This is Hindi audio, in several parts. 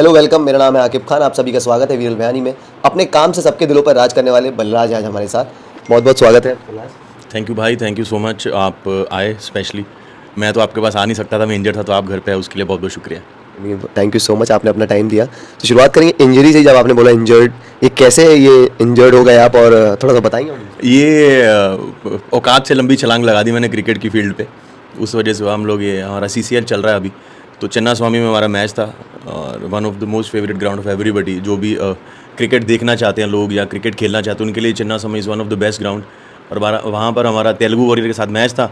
हेलो वेलकम, मेरा नाम है आकिब खान। आप सभी का स्वागत है वीरल बयानी में। अपने काम से सबके दिलों पर राज करने वाले बलराज आज हमारे साथ। बहुत बहुत स्वागत है बलराज। थैंक यू भाई, थैंक यू सो मच। आप आए स्पेशली। मैं तो आपके पास आ नहीं सकता था, मैं इंजर्ड था, तो आप घर पे आए, उसके लिए बहुत बहुत शुक्रिया। थैंक यू सो मच, आपने अपना टाइम दिया। तो शुरुआत करेंगे इंजरी से। जब आपने बोला इंजर्ड, ये कैसे ये इंजर्ड हो गए आप, और थोड़ा सा बताएंगे मुझे? ये औकात से लंबी छलांग लगा दी मैंने क्रिकेट की फील्ड पे। उस वजह से हम लोग, ये हमारा CCL चल रहा है अभी, तो चन्ना स्वामी में हमारा मैच था। और one of the most favourite ground of everybody, जो भी क्रिकेट देखना चाहते हैं लोग या क्रिकेट खेलना चाहते हैं, उनके लिए Chinnaswamy is one of the best ground. और वहाँ पर हमारा तेलुगु वॉरियर के साथ मैच था,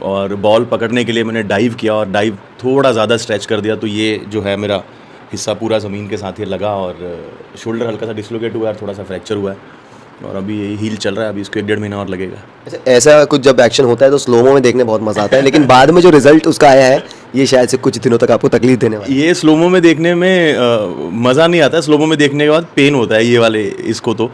और बॉल पकड़ने के लिए मैंने डाइव किया, और डाइव थोड़ा ज़्यादा स्ट्रेच कर दिया, तो ये जो है मेरा हिस्सा पूरा ज़मीन के साथ ही लगा, और शोल्डर हल्का सा डिसलोकेट हुआ है, थोड़ा सा फ्रैक्चर हुआ है, और अभी यही हील चल रहा है। अभी इसको 1-1.5 महीना और लगेगा। अच्छा, ऐसा कुछ जब एक्शन होता है तो स्लोमो में देखने बहुत मजा आता है, लेकिन बाद में जो रिजल्ट उसका आया है, ये शायद से कुछ दिनों तक आपको तकलीफ देने वाला है। ये स्लोमो में देखने में मज़ा नहीं आता। स्लोमो में देखने के बाद पेन होता है, ये वाले इसको तो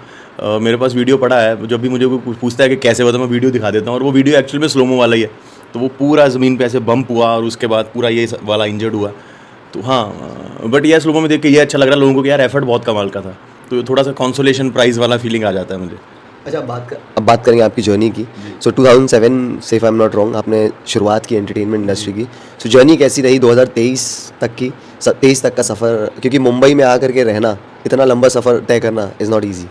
मेरे पास वीडियो पड़ा है। जब भी मुझे कोई पूछता है कि कैसे हुआ, तो मैं वीडियो दिखा देता हूँ, और वो वीडियो एक्चुअल में स्लोमो वाला ही है। तो वो पूरा ज़मीन पे ऐसे बम्प हुआ, और उसके बाद पूरा ये वाला इंजर्ड हुआ। तो हाँ, बट ये स्लोमो में देख के ये अच्छा लग रहा है लोगों को कि यार एफर्ट बहुत कमाल का था, तो थोड़ा सा कंसोलेशन प्राइज़ वाला फीलिंग आ जाता है मुझे। अच्छा, अब बात करेंगे आपकी जर्नी की। सो 2007 से, if I am not wrong, आपने शुरुआत की एंटरटेनमेंट इंडस्ट्री की। सो जर्नी कैसी रही 2023 तक की? 23 तक का सफ़र, क्योंकि मुंबई में आकर के रहना, इतना लंबा सफ़र तय करना इज़ नॉट ईजी।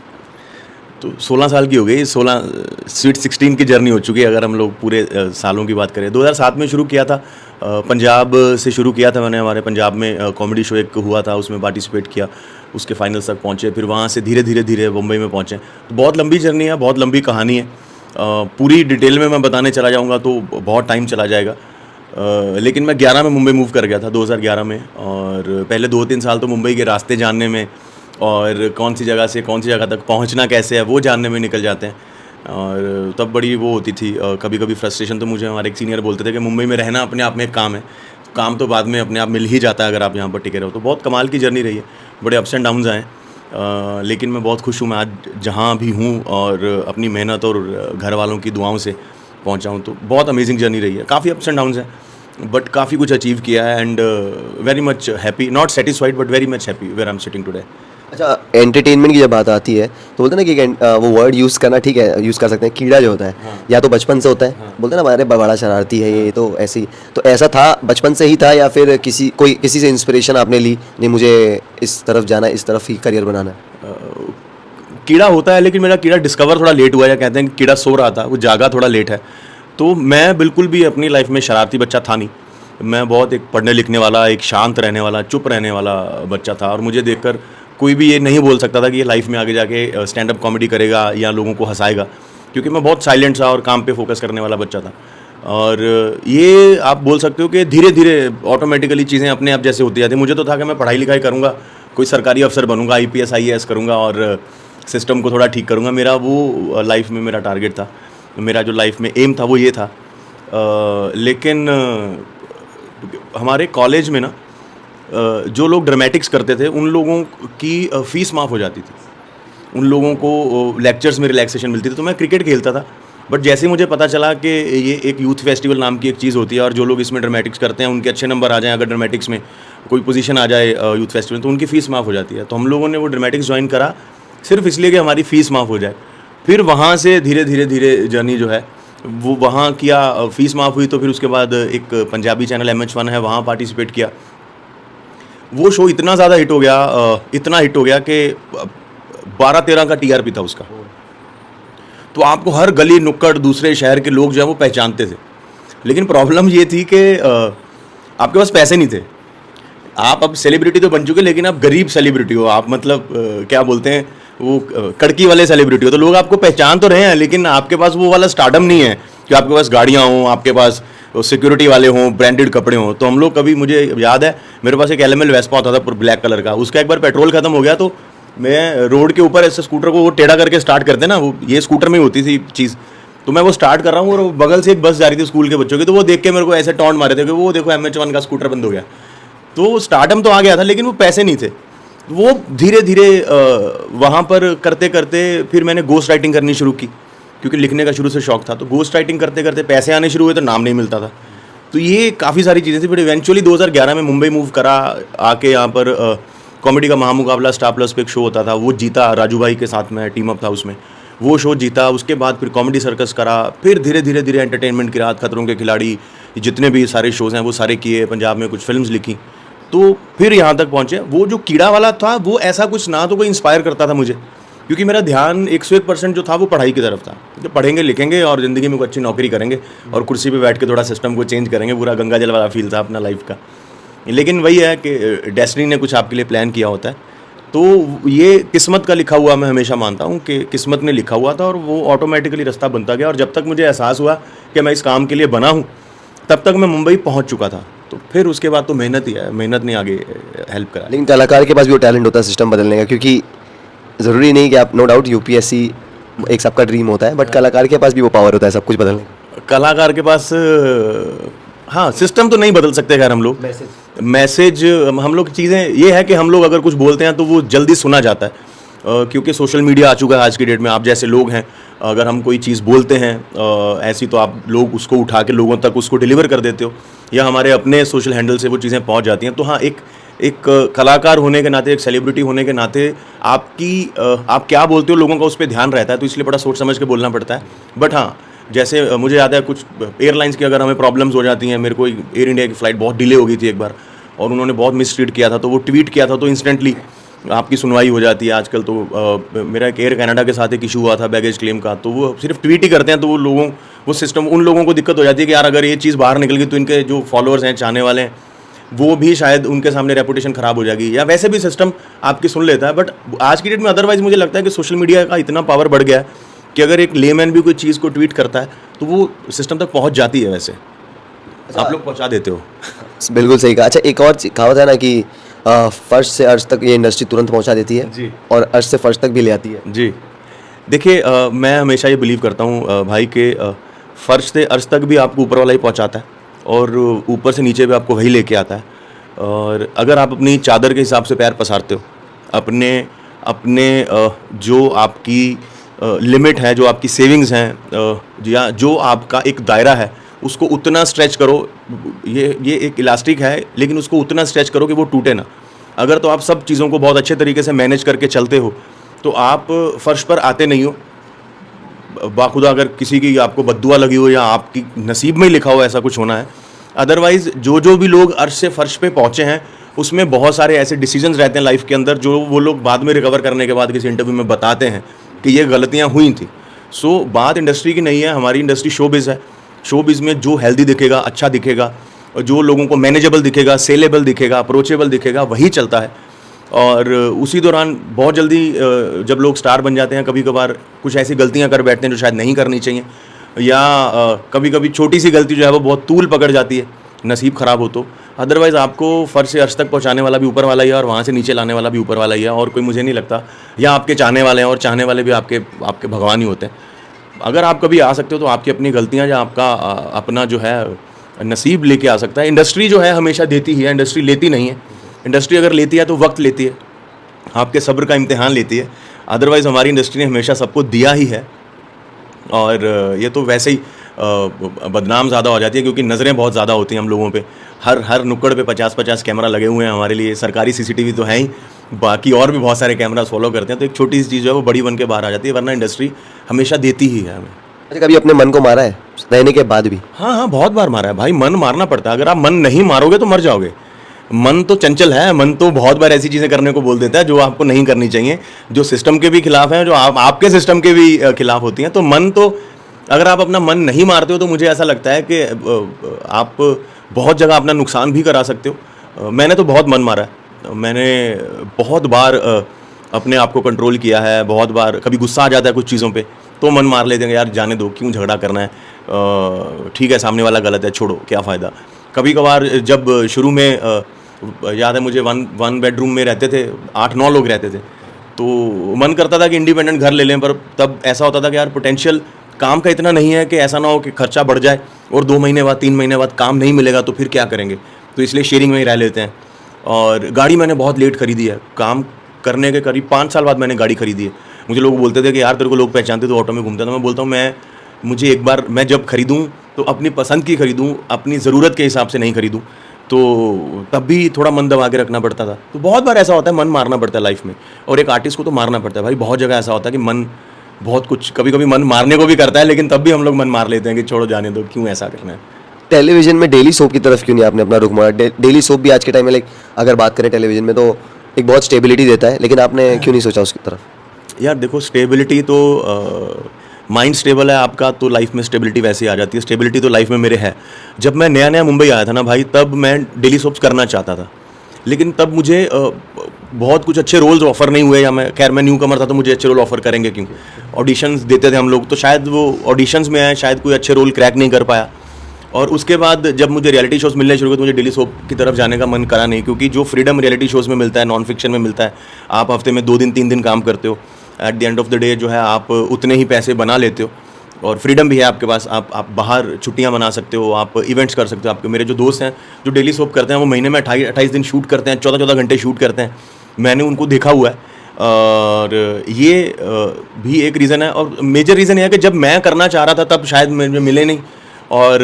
तो 16 साल की हो गई, 16 स्वीट 16 की जर्नी हो चुकी है अगर हम लोग पूरे सालों की बात करें। 2007 में शुरू किया था, पंजाब से शुरू किया था मैंने। हमारे पंजाब में कॉमेडी शो एक हुआ था, उसमें पार्टिसिपेट किया, उसके फाइनल्स तक पहुँचे, फिर वहाँ से धीरे धीरे धीरे मुंबई में पहुँचे। तो बहुत लंबी जर्नी है, बहुत लंबी कहानी है। पूरी डिटेल में मैं बताने चला जाऊँगा तो बहुत टाइम चला जाएगा। लेकिन मैं 11 में मुंबई मूव कर गया था, 2011 में। और पहले 2-3 साल तो मुंबई के रास्ते जानने में, और कौन सी जगह से कौन सी जगह तक पहुंचना कैसे है वो जानने में निकल जाते हैं। और तब बड़ी वो होती थी, कभी कभी फ्रस्ट्रेशन। तो मुझे हमारे एक सीनियर बोलते थे कि मुंबई में रहना अपने आप में एक काम है, काम तो बाद में अपने आप मिल ही जाता है अगर आप यहाँ पर टिके रहो। तो बहुत कमाल की जर्नी रही है, बड़े अप्स एंड डाउन्स आए, लेकिन मैं बहुत खुश हूँ मैं आज जहाँ भी हूँ, और अपनी मेहनत और घर वालों की दुआओं से पहुँचा हूँ। तो बहुत अमेजिंग जर्नी रही है, काफ़ी अप्स एंड डाउन्स हैं, बट काफ़ी कुछ अचीव किया है, and very much happy, not satisfied but very much happy where I am sitting today. अच्छा, एंटरटेनमेंट की जब बात आती है तो बोलते हैं ना कि वो वर्ड यूज़ करना ठीक है, यूज़ कर सकते हैं, कीड़ा जो होता है। हाँ। या तो बचपन से होता है, हाँ। बोलते हैं ना, अरे बड़ा शरारती है ये, तो ऐसी, तो ऐसा था बचपन से ही था, या फिर किसी से इंस्पिरेशन आपने ली, नहीं मुझे इस तरफ जाना है, इस तरफ ही करियर बनाना है? कीड़ा होता है, लेकिन मेरा कीड़ा डिस्कवर थोड़ा लेट हुआ है। या कहते हैं कि कीड़ा सो रहा था, वो जागा थोड़ा लेट है। तो मैं बिल्कुल भी अपनी लाइफ में शरारती बच्चा था नहीं। मैं बहुत एक पढ़ने लिखने वाला, एक शांत रहने वाला, चुप रहने वाला बच्चा था, और मुझे देखकर कोई भी ये नहीं बोल सकता था कि ये लाइफ में आगे जाके स्टैंड अप कॉमेडी करेगा या लोगों को हंसाएगा, क्योंकि मैं बहुत साइलेंट सा और काम पे फोकस करने वाला बच्चा था। और ये आप बोल सकते हो कि धीरे धीरे ऑटोमेटिकली चीज़ें अपने आप जैसे होती जाती। मुझे तो था कि मैं पढ़ाई लिखाई करूँगा, कोई सरकारी अफसर बनूंगा, IPS IAS करूँगा, और सिस्टम को थोड़ा ठीक करूँगा। मेरा वो लाइफ में मेरा टारगेट था, मेरा जो लाइफ में एम था वो ये था। लेकिन हमारे कॉलेज में ना, जो लोग ड्रामेटिक्स करते थे उन लोगों की फ़ीस माफ़ हो जाती थी, उन लोगों को लेक्चर्स में रिलैक्सेशन मिलती थी। तो मैं क्रिकेट खेलता था, बट जैसे ही मुझे पता चला कि ये एक यूथ फेस्टिवल नाम की एक चीज़ होती है, और जो लोग इसमें ड्रामेटिक्स करते हैं उनके अच्छे नंबर आ जाएं, अगर ड्रामेटिक्स में कोई पोजीशन आ जाए यूथ फेस्टिवल, तो उनकी फ़ीस माफ़ हो जाती है। तो हम लोगों ने वो ड्रामेटिक्स ज्वाइन करा सिर्फ इसलिए कि हमारी फ़ीस माफ़ हो जाए। फिर वहाँ से धीरे धीरे धीरे जर्नी जो है वो वहाँ किया, फ़ीस माफ़ हुई, तो फिर उसके बाद एक पंजाबी चैनल MH1 है, वहाँ पार्टिसिपेट किया। वो शो इतना ज़्यादा हिट हो गया, इतना हिट हो गया कि 12-13 का TRP था उसका। तो आपको हर गली नुक्कड़ दूसरे शहर के लोग जो है वो पहचानते थे। लेकिन प्रॉब्लम ये थी कि आपके पास पैसे नहीं थे। आप अब सेलिब्रिटी तो बन चुके, लेकिन आप गरीब सेलिब्रिटी हो, आप मतलब क्या बोलते हैं वो कड़की वाले सेलिब्रिटी हो। तो लोग आपको पहचान तो रहे हैं, लेकिन आपके पास वो वाला स्टारडम नहीं है कि आपके पास गाड़ियाँ हों, आपके पास सिक्योरिटी वाले हों, ब्रांडेड कपड़े हों। तो हम लोग कभी, मुझे याद है मेरे पास एक LML वेस्पा होता था ब्लैक कलर का, उसका एक बार पेट्रोल खत्म हो गया, तो मैं रोड के ऊपर ऐसे स्कूटर को वो टेढ़ा करके स्टार्ट करते ना, वो ये स्कूटर में ही होती थी चीज़। तो मैं वो स्टार्ट कर रहा हूँ, और बगल से एक बस जा रही थी स्कूल के बच्चों की, तो वो देख के मेरे को ऐसे टॉन्ट मारे थे कि वो देखो MH1 का स्कूटर बंद हो गया। तो स्टार्टअप तो आ गया था, लेकिन वो पैसे नहीं थे। वो धीरे धीरे वहाँ पर करते करते फिर मैंने गोस्ट राइटिंग करनी शुरू की, क्योंकि लिखने का शुरू से शौक था। तो गोस्ट राइटिंग करते करते पैसे आने शुरू हुए, तो नाम नहीं मिलता था। तो ये काफ़ी सारी चीज़ें थी। फिर इवेंचुअली 2011 में मुंबई मूव करा, आके यहाँ पर कॉमेडी का महामुकाबला स्टार प्लस पे एक शो होता था, वो जीता, राजू भाई के साथ में टीम अप था उसमें, वो शो जीता। उसके बाद फिर कॉमेडी सर्कस करा, फिर धीरे धीरे धीरे एंटरटेनमेंट की रात, खतरों के खिलाड़ी, जितने भी सारे शोज़ हैं वो सारे किए, पंजाब में कुछ फिल्म्स लिखी, तो फिर यहाँ तक पहुँचे। वो जो कीड़ा वाला था वो ऐसा कुछ ना तो कोई इंस्पायर करता था मुझे, क्योंकि मेरा ध्यान 101% जो था वो पढ़ाई की तरफ था, जो पढ़ेंगे लिखेंगे और ज़िंदगी में कोई अच्छी नौकरी करेंगे और कुर्सी पे बैठ के थोड़ा सिस्टम को चेंज करेंगे, पूरा गंगा जल वाला फील था अपना लाइफ का। लेकिन वही है कि डेस्टिनी ने कुछ आपके लिए प्लान किया होता है, तो ये किस्मत का लिखा हुआ, मैं हमेशा मानता हूँ कि किस्मत ने लिखा हुआ था और वो ऑटोमेटिकली रास्ता बनता गया। और जब तक मुझे एहसास हुआ कि मैं इस काम के लिए बना हूँ, तब तक मैं मुंबई पहुँच चुका था। तो फिर उसके बाद तो मेहनत ही है, मेहनत ने आगे हेल्प करा। लेकिन कलाकार के पास भी वो टैलेंट होता है सिस्टम बदलने का, क्योंकि ज़रूरी नहीं कि आप, नो डाउट यूपीएससी एक सबका ड्रीम होता है, बट कलाकार के पास भी वो पावर होता है सब कुछ बदलने का। कलाकार के पास हाँ, सिस्टम तो नहीं बदल सकते खैर हम लोग, मैसेज हम लोग चीज़ें ये है कि हम लोग अगर कुछ बोलते हैं तो वो जल्दी सुना जाता है, क्योंकि सोशल मीडिया आ चुका है आज की डेट में। आप जैसे लोग हैं, अगर हम कोई चीज़ बोलते हैं ऐसी, तो आप लोग उसको उठा के लोगों तक उसको डिलीवर कर देते हो, या हमारे अपने सोशल हैंडल से वो चीज़ें पहुंच जाती हैं। तो हाँ, एक कलाकार होने के नाते, एक सेलिब्रिटी होने के नाते आप क्या बोलते हो लोगों का उस पर ध्यान रहता है, तो इसलिए बड़ा सोच समझ के बोलना पड़ता है। बट हाँ, जैसे मुझे याद है कुछ एयरलाइंस की अगर हमें प्रॉब्लम्स हो जाती हैं, मेरे को एयर इंडिया की फ़्लाइट बहुत डिले हो गई थी एक बार और उन्होंने बहुत मिसट्रीट किया था, तो वो ट्वीट किया था तो इंस्टेंटली आपकी सुनवाई हो जाती है आजकल। तो मेरा एक एयर कनाडा के साथ एक इशू हुआ था बैगेज क्लेम का, तो वो सिर्फ ट्वीट ही करते हैं, तो वो सिस्टम, उन लोगों को दिक्कत हो जाती है कि यार अगर ये चीज़ बाहर निकल गई तो इनके जो फॉलोअर्स हैं, चाहने वाले हैं, वो भी शायद उनके सामने रेपुटेशन ख़राब हो जाएगी, या वैसे भी सिस्टम आपकी सुन लेता है। बट आज की डेट में अदरवाइज़ मुझे लगता है कि सोशल मीडिया का इतना पावर बढ़ गया है कि अगर एक लेमैन भी कोई चीज़ को ट्वीट करता है तो वो सिस्टम तक पहुंच जाती है। वैसे आप लोग पहुंचा देते हो। बिल्कुल सही कहा। अच्छा, एक और कहावत है ना कि फर्श से अर्श तक ये इंडस्ट्री तुरंत पहुंचा देती है जी, और अर्श से फर्श तक भी ले आती है। जी। देखिए, मैं हमेशा ये बिलीव करता हूँ भाई के फर्श से अर्श तक भी आपको ऊपर वाला ही पहुँचाता है और ऊपर से नीचे भी आपको वही लेके आता है। और अगर आप अपनी चादर के हिसाब से पैर पसारते हो, अपने जो आपकी लिमिट है, जो आपकी सेविंग्स हैं, या जो आपका एक दायरा है, उसको उतना स्ट्रेच करो। ये एक इलास्टिक है, लेकिन उसको उतना स्ट्रेच करो कि वो टूटे ना। अगर तो आप सब चीज़ों को बहुत अच्छे तरीके से मैनेज करके चलते हो तो आप फर्श पर आते नहीं हो। बाखुदा अगर किसी की आपको बद्दुआ लगी हो या आपकी नसीब में ही लिखा हो ऐसा कुछ होना है। अदरवाइज़ जो भी लोग अर्श से फर्श पे पहुँचे हैं, उसमें बहुत सारे ऐसे डिसीजंस रहते हैं लाइफ के अंदर जो वो लोग बाद में रिकवर करने के बाद किसी इंटरव्यू में बताते हैं कि ये गलतियाँ हुई थी। सो बात इंडस्ट्री की नहीं है, हमारी इंडस्ट्री शोबिज़ है। शोबिज़ में जो हेल्दी दिखेगा, अच्छा दिखेगा, और जो लोगों को मैनेजेबल दिखेगा, सेलेबल दिखेगा, अप्रोचेबल दिखेगा, वही चलता है। और उसी दौरान बहुत जल्दी जब लोग स्टार बन जाते हैं, कभी कभार कुछ ऐसी गलतियां कर बैठते हैं जो शायद नहीं करनी चाहिए, या कभी कभी छोटी सी गलती जो है वो बहुत तूल पकड़ जाती है, नसीब ख़राब हो तो। अदरवाइज़ आपको फर्श से अर्श तक पहुंचाने वाला भी ऊपर वाला ही है और वहाँ से नीचे लाने वाला भी ऊपर वाला ही है, और कोई मुझे नहीं लगता। या आपके चाहने वाले हैं, और चाहने वाले भी आपके भगवान ही होते हैं। अगर आप कभी आ सकते हो तो आपकी अपनी गलतियाँ या आपका अपना जो है नसीब लेके आ सकता है। इंडस्ट्री जो है हमेशा देती ही है, इंडस्ट्री लेती नहीं है। इंडस्ट्री अगर लेती है तो वक्त लेती है, आपके सब्र का इम्तिहान लेती है। अदरवाइज़ हमारी इंडस्ट्री ने हमेशा सबको दिया ही है, और ये तो वैसे ही बदनाम ज़्यादा हो जाती है क्योंकि नज़रें बहुत ज़्यादा होती हैं हम लोगों पे। हर नुक्कड़ पे 50-50 कैमरा लगे हुए हैं हमारे लिए। सरकारी सीसीटीवी तो है ही, बाकी और भी बहुत सारे कैमरास फॉलो करते हैं, तो एक छोटी सी चीज़ जो है वो बड़ी बन के बाहर आ जाती है, वरना इंडस्ट्री हमेशा देती ही है हमें। अच्छा, कभी अपने मन को मारा है रहने के बाद भी? हाँ, बहुत बार मारा है भाई। मन मारना पड़ता है, अगर आप मन नहीं मारोगे तो मर जाओगे। मन तो चंचल है, मन तो बहुत बार ऐसी चीज़ें करने को बोल देता है जो आपको नहीं करनी चाहिए, जो सिस्टम के भी खिलाफ हैं, जो आपके सिस्टम के भी खिलाफ होती हैं। तो मन तो, अगर आप अपना मन नहीं मारते हो तो मुझे ऐसा लगता है कि आप बहुत जगह अपना नुकसान भी करा सकते हो। मैंने तो बहुत मन मारा है, मैंने बहुत बार अपने आप को कंट्रोल किया है। बहुत बार कभी गुस्सा आ जाता है कुछ चीज़ों पे तो मन मार लेते हैं, यार जाने दो, क्यों झगड़ा करना है, ठीक है सामने वाला गलत है, छोड़ो, क्या फ़ायदा। कभी कभार जब शुरू में याद है मुझे, वन बेडरूम में रहते थे, 8-9 लोग रहते थे, तो मन करता था कि इंडिपेंडेंट घर ले लें, पर तब ऐसा होता था कि यार पोटेंशियल काम का इतना नहीं है कि ऐसा ना हो कि खर्चा बढ़ जाए और 2 महीने बाद 3 महीने बाद काम नहीं मिलेगा तो फिर क्या करेंगे। तो इसलिए शेयरिंग में ही रह लेते हैं। और गाड़ी मैंने बहुत लेट खरीदी है, काम करने के करीब 5 साल बाद मैंने गाड़ी खरीदी है। मुझे लोग बोलते थे कि यार तेरे को लोग पहचानते तो ऑटो में घूमता था। मैं बोलता हूँ मुझे एक बार, मैं जब खरीदूँ तो अपनी पसंद की खरीदूँ, अपनी ज़रूरत के हिसाब से नहीं खरीदूँ। तो तब भी थोड़ा मन दबा के रखना पड़ता था। तो बहुत बार ऐसा होता है मन मारना पड़ता है लाइफ में, और एक आर्टिस्ट को तो मारना पड़ता है भाई। बहुत जगह ऐसा होता है कि मन बहुत कुछ कभी कभी मन मारने को भी करता है, लेकिन तब भी हम लोग मन मार लेते हैं कि छोड़ो जाने दो, क्यों ऐसा करना है। टेलीविजन में डेली सोप की तरफ क्यों नहीं आपने अपना रुख मोड़ा? डेली सोप भी आज के टाइम में, लाइक अगर बात करें टेलीविजन में, तो एक बहुत स्टेबिलिटी देता है, लेकिन आपने क्यों नहीं सोचा उसकी तरफ? यार देखो, स्टेबिलिटी तो माइंड स्टेबल है आपका तो लाइफ में स्टेबिलिटी वैसे ही आ जाती है। स्टेबिलिटी तो लाइफ में मेरे है। जब मैं नया नया मुंबई आया था ना भाई, तब मैं डेली सोप्स करना चाहता था, लेकिन तब मुझे बहुत कुछ अच्छे रोल्स ऑफर नहीं हुए, या मैं न्यू कमर था तो मुझे अच्छे रोल ऑफर करेंगे क्यों। ऑडिशंस देते थे हम लोग, तो शायद वो ऑडिशंस में आए, शायद कोई अच्छे रोल क्रैक नहीं कर पाया। और उसके बाद जब मुझे रियलिटी शोज़ मिलने शुरू हुए तो मुझे डेली सोप की तरफ जाने का मन करा नहीं, क्योंकि जो फ्रीडम रियलिटी शोज़ में मिलता है, नॉन फिक्शन में मिलता है, आप हफ्ते में 2 दिन 3 दिन काम करते हो, at the end of the day जो है आप उतने ही पैसे बना लेते हो, और फ्रीडम भी है आपके पास। आप बाहर छुट्टियां मना सकते हो, आप इवेंट्स कर सकते हो। आपके मेरे जो दोस्त हैं जो डेली सोप करते हैं, वो महीने में 28 दिन शूट करते हैं, 14 घंटे शूट करते हैं। मैंने उनको देखा हुआ है, और ये भी एक रीज़न है। और मेजर रीज़न ये है कि जब मैं करना चाह रहा था तब शायद मुझे मिले नहीं, और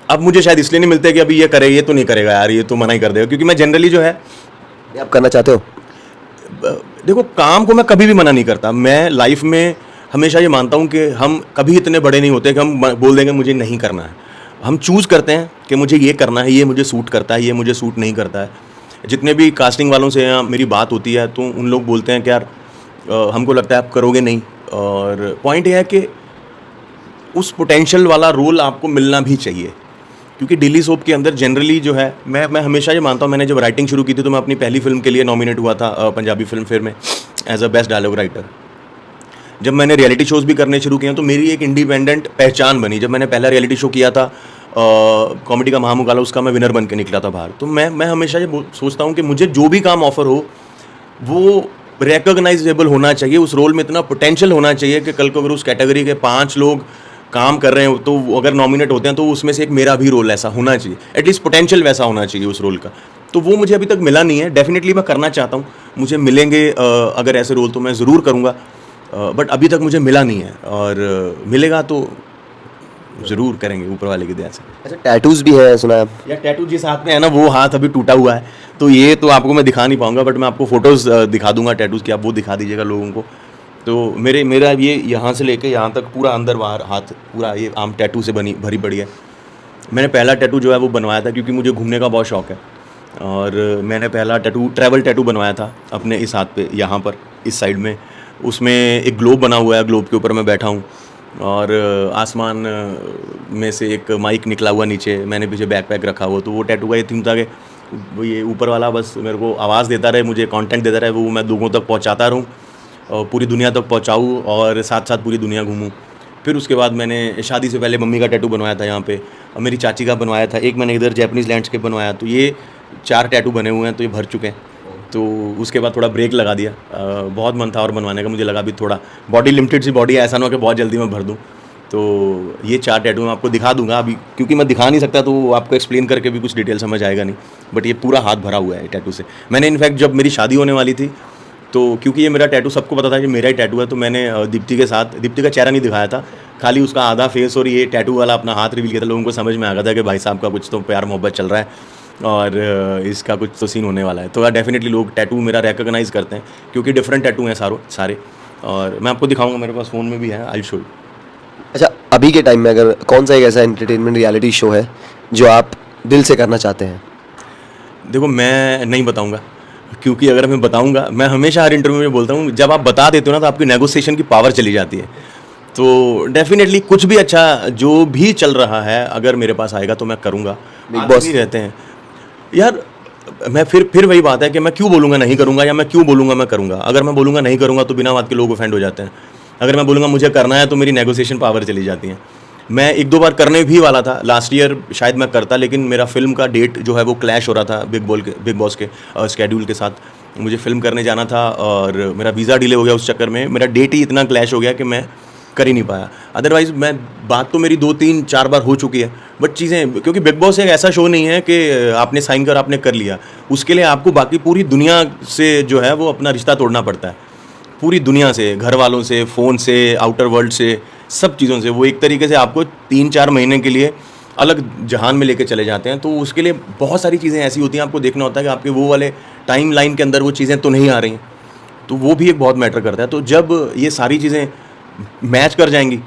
अब मुझे शायद इसलिए नहीं मिलते कि अभी ये करे, ये तो नहीं करेगा यार, ये तो मना ही कर देगा। क्योंकि मैं जनरली जो है, आप करना चाहते हो? देखो, काम को मैं कभी भी मना नहीं करता। मैं लाइफ में हमेशा ये मानता हूँ कि हम कभी इतने बड़े नहीं होते कि हम बोल देंगे मुझे नहीं करना है। हम चूज़ करते हैं कि मुझे ये करना है, ये मुझे सूट करता है, ये मुझे सूट नहीं करता है। जितने भी कास्टिंग वालों से मेरी बात होती है तो उन लोग बोलते हैं कि यार हमको लगता है आप करोगे नहीं। और पॉइंट ये है कि उस पोटेंशियल वाला रोल आपको मिलना भी चाहिए, क्योंकि डेली सोप के अंदर जनरली जो है, मैं हमेशा ये मानता हूँ, मैंने जब राइटिंग शुरू की थी तो मैं अपनी पहली फिल्म के लिए नॉमिनेट हुआ था पंजाबी फिल्म फेयर में as a best dialogue writer. जब मैंने रियलिटी शोज़ भी करने शुरू किए तो मेरी एक इंडिपेंडेंट पहचान बनी। जब मैंने पहला रियलिटी शो किया था कॉमेडी का महामुकाला, उसका मैं विनर बन के निकला था बाहर। तो मैं हमेशा ये सोचता हूँ कि मुझे जो भी काम ऑफर हो वो रिकॉग्नाइजेबल होना चाहिए, उस रोल में इतना पोटेंशियल होना चाहिए कि कल को अगर उस कैटेगरी के 5 लोग काम कर रहे हो तो अगर नॉमिनेट होते हैं तो उसमें से एक मेरा भी रोल ऐसा होना चाहिए, एटलीस्ट पोटेंशियल वैसा होना चाहिए उस रोल का। तो वो मुझे अभी तक मिला नहीं है। डेफिनेटली मैं करना चाहता हूँ, मुझे मिलेंगे अगर ऐसे रोल तो मैं ज़रूर करूँगा, बट अभी तक मुझे मिला नहीं है, और मिलेगा तो ज़रूर करेंगे ऊपर वाले की दया से। अच्छा, टैटूज भी है सुना है? यार टैटू जिस हाथ में है ना, वो हाथ अभी टूटा हुआ है, तो ये तो आपको मैं दिखा नहीं पाऊंगा, बट मैं आपको फोटोज़ दिखा दूंगा टैटूज़ की, आप वो दिखा दीजिएगा लोगों को। तो मेरा ये यहाँ से लेके यहाँ तक पूरा अंदर बाहर हाथ पूरा ये आम टैटू से भरी पड़ी है। मैंने पहला टैटू जो है वो बनवाया था क्योंकि मुझे घूमने का बहुत शौक़ है, और मैंने पहला टैटू ट्रैवल टैटू बनवाया था अपने इस हाथ पे, यहाँ पर इस साइड में। उसमें एक ग्लोब बना हुआ है, ग्लोब के ऊपर मैं बैठा हूँ, और आसमान में से एक माइक निकला हुआ नीचे, मैंने पीछे बैकपैक रखा हुआ। तो वो टैटू का ये थीम था कि वो ये ऊपर वाला बस मेरे को आवाज़ देता रहे, मुझे कंटेंट देता रहे, वो मैं लोगों तक पहुंचाता रहूं और पूरी दुनिया तक पहुंचाऊं, और साथ साथ पूरी दुनिया घूमूं। फिर उसके बाद मैंने शादी से पहले मम्मी का टैटू बनवाया था यहाँ पे, और मेरी चाची का बनवाया था, एक मैंने इधर जैपनीज़ लैंडस्केप बनवाया। तो ये 4 टैटू बने हुए हैं, तो ये भर चुके हैं। तो उसके बाद थोड़ा ब्रेक लगा दिया। बहुत मन था और बनवाने का, मुझे लगा भी थोड़ा बॉडी लिमिटेड सी बॉडी है, ऐसा ना हो कि बहुत जल्दी मैं भर दूँ। तो ये 4 टैटू मैं आपको दिखा दूंगा अभी, क्योंकि मैं दिखा नहीं सकता तो आपको एक्सप्लेन करके भी कुछ डिटेल समझ आएगा नहीं, बट ये पूरा हाथ भरा हुआ है टैटू से। मैंने इनफैक्ट जब मेरी शादी होने वाली थी, तो क्योंकि ये मेरा टैटू सबको पता था कि मेरा ही टैटू है, तो मैंने दीप्ति के साथ, दीप्ति का चेहरा नहीं दिखाया था, खाली उसका आधा फेस और ये टैटू वाला अपना हाथ रिवील किया था। लोगों को समझ में आ गया था कि भाई साहब का कुछ तो प्यार मोहब्बत चल रहा है, और इसका कुछ तो सीन होने वाला है। तो डेफिनेटली लोग टैटू मेरा रिकॉग्नाइज़ करते हैं, क्योंकि डिफरेंट टैटू हैं सारे, और मैं आपको दिखाऊंगा, मेरे पास फ़ोन में भी है, आई शो यू। अच्छा, अभी के टाइम में अगर कौन सा एक ऐसा एंटरटेनमेंट रियलिटी शो है जो आप दिल से करना चाहते हैं? देखो, मैं नहीं बताऊंगा, क्योंकि अगर मैं बताऊंगा, मैं हमेशा हर इंटरव्यू में बोलता हूँ, जब आप बता देते हो ना तो आपकी नेगोशिएशन की पावर चली जाती है। तो डेफिनेटली कुछ भी अच्छा जो भी चल रहा है अगर मेरे पास आएगा तो मैं करूँगा। बिग बॉस ही रहते हैं यार, मैं फिर वही बात है कि मैं क्यों बोलूँगा नहीं करूँगा, या मैं क्यों बोलूँगा मैं करूँगा। अगर मैं बोलूँगा नहीं करूँगा तो बिना बात के लोग ऑफेंड हो जाते हैं। अगर मैं बोलूँगा मुझे करना है तो मेरी नेगोशिएशन पावर चली जाती है। मैं 1-2 बार करने भी वाला था, लास्ट ईयर शायद मैं करता, लेकिन मेरा फिल्म का डेट जो है वो क्लैश हो रहा था बिग बॉस के स्केड्यूल के साथ। मुझे फिल्म करने जाना था और मेरा वीज़ा डिले हो गया, उस चक्कर में मेरा डेट ही इतना क्लैश हो गया कि मैं कर ही नहीं पाया। अदरवाइज़ मैं बात तो मेरी 2-3-4 बार हो चुकी है, बट चीज़ें, क्योंकि बिग बॉस एक ऐसा शो नहीं है कि आपने साइन कर आपने कर लिया, उसके लिए आपको बाकी पूरी दुनिया से जो है वो अपना रिश्ता तोड़ना पड़ता है, पूरी दुनिया से, घर वालों से, फ़ोन से, आउटर वर्ल्ड से, सब चीज़ों से। वो एक तरीके से आपको 3-4 महीने के लिए अलग जहान में लेके चले जाते हैं। तो उसके लिए बहुत सारी चीज़ें ऐसी होती हैं, आपको देखना होता है कि आपके वो वाले टाइम लाइन के अंदर वो चीज़ें तो नहीं आ रही हैं, तो वो भी एक बहुत मैटर करता है। तो जब ये सारी चीज़ें मैच कर जाएंगी,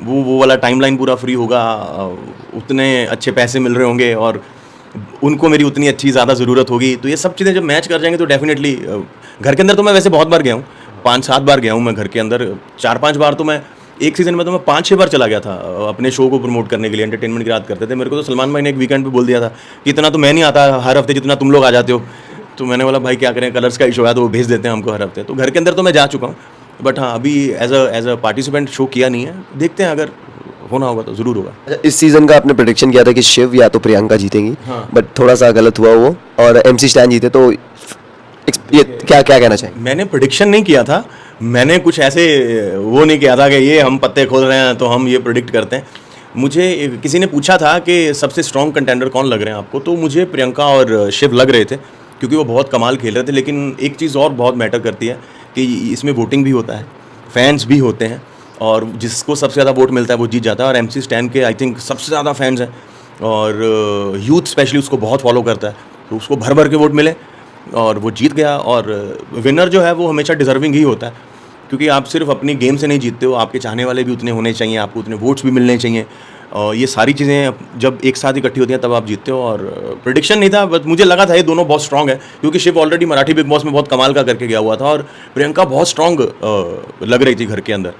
वो वाला टाइमलाइन पूरा फ्री होगा, उतने अच्छे पैसे मिल रहे होंगे और उनको मेरी उतनी अच्छी ज़्यादा ज़रूरत होगी, तो ये सब चीज़ें जब मैच कर जाएंगे तो डेफिनेटली घर के अंदर तो मैं वैसे बहुत बार गया हूँ, 5-7 बार गया हूँ मैं घर के अंदर। 4-5 बार तो मैं एक सीज़न में तो मैं 5-6 बार चला गया था अपने शो को प्रमोट करने के लिए। एंटरटेनमेंट की रात करते थे, मेरे को तो सलमान भाई ने एक वीकेंड पे बोल दिया था कि इतना तो मैं नहीं आता हर हफ्ते जितना तुम लोग आ जाते हो। तो मैंने बोला भाई क्या करें, कलर्स का इशू है तो वो भेज देते हैं हमको हर हफ्ते। तो घर के अंदर तो मैं जा चुका हूँ, बट हाँ अभी एज अ पार्टिसिपेंट शो किया नहीं है। देखते हैं, अगर होना होगा तो ज़रूर होगा। अच्छा, इस सीजन का आपने प्रेडिक्शन किया था कि शिव या तो प्रियंका जीतेंगी, हाँ। बट थोड़ा सा गलत हुआ वो, और MC स्टैन जीते। तो ये क्या क्या कहना चाहेंगे? मैंने प्रिडिक्शन नहीं किया था, मैंने कुछ ऐसे वो नहीं किया था कि ये हम पत्ते खोल रहे हैं तो हम ये प्रिडिक्ट करते हैं। मुझे किसी ने पूछा था कि सबसे स्ट्रॉन्ग कंटेंडर कौन लग रहे हैं आपको, तो मुझे प्रियंका और शिव लग रहे थे क्योंकि वो बहुत कमाल खेल रहे थे। लेकिन एक चीज़ और बहुत मैटर करती है कि इसमें वोटिंग भी होता है, फैंस भी होते हैं, और जिसको सबसे ज़्यादा वोट मिलता है वो जीत जाता है। और MC स्टैन के आई थिंक सबसे ज़्यादा फैंस हैं, और यूथ स्पेशली उसको बहुत फॉलो करता है, तो उसको भर भर के वोट मिले और वो जीत गया। और विनर जो है वो हमेशा डिज़र्विंग ही होता है, क्योंकि आप सिर्फ अपनी गेम से नहीं जीतते हो, आपके चाहने वाले भी उतने होने चाहिए, आपको उतने वोट्स भी मिलने चाहिए, और ये सारी चीज़ें जब एक साथ इकट्ठी होती हैं तब आप जीतते हो। और प्रेडिक्शन नहीं था, बट मुझे लगा था ये दोनों बहुत स्ट्रॉन्ग है, क्योंकि Shiv already Marathi Bigg Boss में बहुत कमाल का करके गया हुआ था और प्रियंका बहुत स्ट्रॉन्ग लग रही थी घर के अंदर।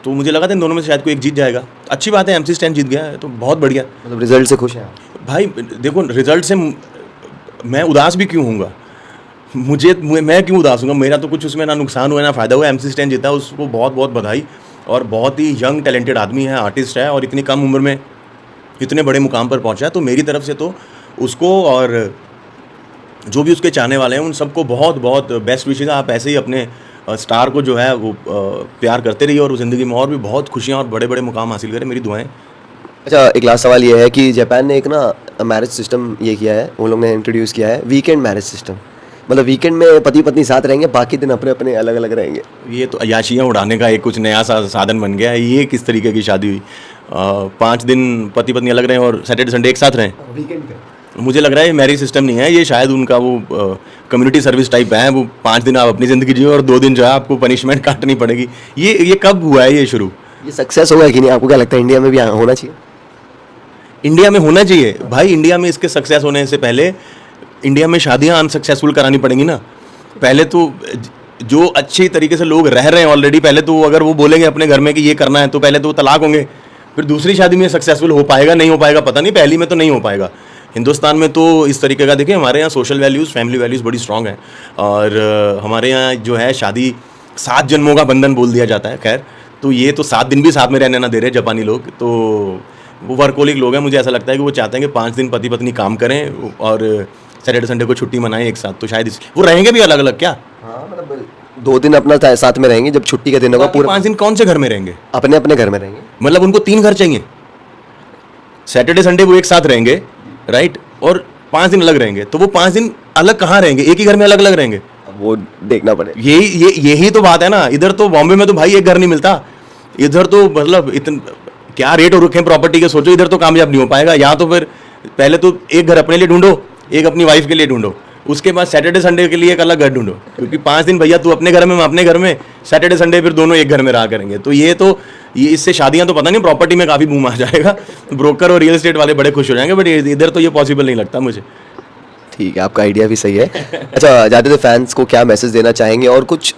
तो मुझे लगा था इन दोनों में से शायद कोई एक जीत जाएगा। अच्छी बात है, MC स्टैन जीत गया है तो बहुत बढ़िया। मतलब रिजल्ट से खुश हैं आप? भाई देखो, रिजल्ट से मैं उदास भी क्यों होऊंगा, मैं क्यों उदास हूँगा, मेरा तो कुछ उसमें ना नुकसान हुआ ना फ़ायदा हुआ। MC स्टैन जीता, उसको बहुत बहुत बधाई, और बहुत ही यंग टैलेंटेड आदमी है, आर्टिस्ट है, और इतनी कम उम्र में इतने बड़े मुकाम पर पहुँचा है। तो मेरी तरफ से तो उसको और जो भी उसके चाहने वाले हैं उन सबको बहुत बहुत बेस्ट विशेज़। आप ऐसे ही अपने स्टार को जो है वो प्यार करते रहिए, और ज़िंदगी में और भी बहुत खुशियाँ और बड़े बड़े मुकाम हासिल करें, मेरी दुआएं। अच्छा, एक लास्ट सवाल ये है कि जापान ने एक ना मैरिज सिस्टम ये किया है, उन लोग ने इंट्रोड्यूस किया है वीकेंड मैरिज सिस्टम। मतलब वीकेंड में पति पत्नी साथ रहेंगे, बाकी दिन अपने अपने अलग अलग रहेंगे। ये तो अय्याशियाँ उड़ाने का एक कुछ नया साधन बन गया है। ये किस तरीके की शादी हुई? 5 दिन पति पत्नी अलग रहें और सैटरडे संडे एक साथ रहें? वीकेंड पे मुझे लग रहा है ये मैरिज सिस्टम नहीं है, ये शायद उनका वो कम्युनिटी सर्विस टाइप है। वो 5 दिन आप अपनी ज़िंदगी जियो और 2 दिन जो है आपको पनिशमेंट काटनी पड़ेगी। ये कब हुआ है ये शुरू? ये सक्सेस होगा कि नहीं, आपको क्या लगता है? इंडिया में भी होना चाहिए? इंडिया में होना चाहिए भाई। इंडिया में इसके सक्सेस होने से पहले इंडिया में शादियां अनसक्सेसफुल करानी पड़ेंगी ना। पहले तो जो अच्छी तरीके से लोग रह रहे हैं ऑलरेडी, पहले तो अगर वो बोलेंगे अपने घर में कि ये करना है, तो पहले तो वो तलाक होंगे, फिर दूसरी शादी में सक्सेसफुल हो पाएगा नहीं हो पाएगा पता नहीं, पहली में तो नहीं हो पाएगा। हिंदुस्तान में तो इस तरीके का देखिए, हमारे यहाँ सोशल वैल्यूज़, फैमिली वैल्यूज़ बड़ी स्ट्रांग है, और हमारे यहाँ जो है शादी 7 जन्मों का बंधन बोल दिया जाता है। खैर, तो ये तो 7 दिन भी साथ में रहने ना दे रहे जापानी लोग, तो वो वर्कोलिक लोग हैं। मुझे ऐसा लगता है कि वो चाहते हैं कि 5 दिन पति पत्नी काम करें और सैटरडे संडे को छुट्टी मनाएं एक साथ। तो शायद वो रहेंगे भी अलग अलग क्या? हाँ, मतलब 2 दिन अपना साथ में रहेंगे, जब छुट्टी का दिन होगा पूरा 5 दिन कौन से घर में रहेंगे? अपने अपने घर में रहेंगे। मतलब उनको 3 घर चाहिए। सैटरडे संडे वो एक साथ रहेंगे, राइट, और 5 दिन अलग रहेंगे। तो वो 5 दिन अलग कहाँ रहेंगे? एक ही घर में अलग अलग रहेंगे? अब वो देखना पड़ेगा। यही तो बात है ना। इधर तो बॉम्बे में तो भाई एक घर नहीं मिलता, इधर तो मतलब इतने क्या रेट हो रखे हैं प्रॉपर्टी के, सोचो। इधर तो कामयाब नहीं हो पाएगा। यहाँ तो फिर पहले तो एक घर अपने लिए ढूंढो, एक अपनी वाइफ के लिए ढूंढो, उसके बाद सैटरडे संडे के लिए एक अलग घर ढूंढो, क्योंकि 5 दिन भैया तू अपने घर में, मैं अपने घर में, सैटरडे संडे फिर दोनों एक घर में रहा करेंगे। तो ये इससे शादियां तो पता नहीं, प्रॉपर्टी में काफ़ी बूम आ जाएगा, ब्रोकर और रियल एस्टेट वाले बड़े खुश हो जाएंगे, बट इधर तो ये पॉसिबल नहीं लगता मुझे। ठीक है, आपका आइडिया भी सही है। अच्छा, जाते थे फैंस को क्या मैसेज देना चाहेंगे, और कुछ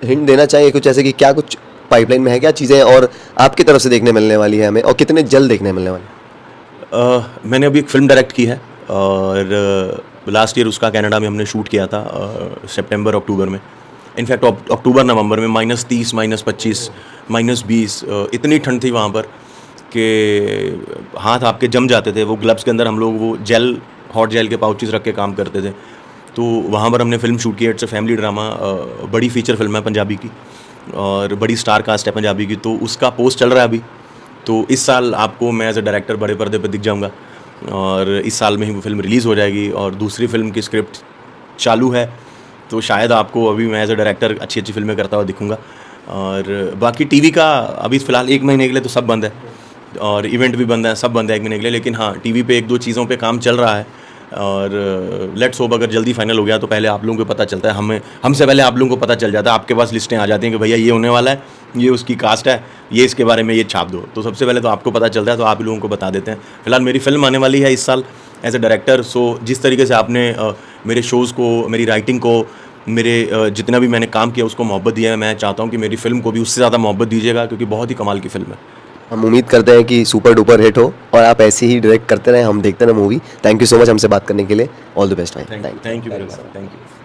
हिंट देना चाहेंगे कुछ, ऐसे कि क्या कुछ पाइपलाइन में है, क्या चीज़ें और आपकी तरफ से देखने मिलने वाली है हमें, और कितने जल्द देखने मिलने वाली? मैंने अभी एक फ़िल्म डायरेक्ट की है, और लास्ट ईयर उसका कनाडा में हमने शूट किया था, सितंबर अक्टूबर में। इनफैक्ट अक्टूबर नवंबर में -30, -25, -20 इतनी ठंड थी वहाँ पर कि हाथ आपके जम जाते थे। वो ग्लव्स के अंदर हम लोग वो जेल, हॉट जेल के पाउचेस रख के काम करते थे। तो वहाँ पर हमने फिल्म शूट की। इट्स अ फैमिली ड्रामा, बड़ी फीचर फिल्म है पंजाबी की, और बड़ी स्टार कास्ट है पंजाबी की। तो उसका पोस्ट चल रहा है अभी, तो इस साल आपको मैं एज अ डायरेक्टर बड़े पर्दे पर दिख जाऊँगा, और इस साल में ही वो फिल्म रिलीज़ हो जाएगी। और दूसरी फिल्म की स्क्रिप्ट चालू है, तो शायद आपको अभी मैं एज अ डायरेक्टर अच्छी फिल्में करता हुआ दिखूँगा। और बाकी टीवी का अभी फ़िलहाल 1 महीने के लिए तो सब बंद है, और इवेंट भी बंद है, सब बंद है 1 महीने के लिए, लेकिन हाँ टीवी पे 1-2 चीज़ों पे काम चल रहा है और लेट्स होप अगर जल्दी फाइनल हो गया तो पहले आप लोगों को पता चलता है, हमसे पहले आप लोगों को पता चल जाता है, आपके पास लिस्टें आ जाती हैं कि भैया ये होने वाला है, ये उसकी कास्ट है, ये इसके बारे में ये छाप दो, तो सबसे पहले तो आपको पता चलता है, तो आप लोगों को बता देते हैं। फिलहाल मेरी फिल्म आने वाली है इस साल एज ए डायरेक्टर, सो जिस तरीके से आपने मेरे शोज़ को, मेरी राइटिंग को, मेरे जितना भी मैंने काम किया उसको मोहब्बत दिया है, मैं चाहता हूँ कि मेरी फिल्म को भी उससे ज़्यादा मोहब्बत दीजिएगा, क्योंकि बहुत ही कमाल की फिल्म है। हम उम्मीद करते हैं कि सुपर डुपर हिट हो और आप ऐसे ही डायरेक्ट करते रहें, हम देखते रहें movie. Thank you so much हमसे बात करने के लिए। ऑल द बेस्ट भाई। Thank you very much, thank you.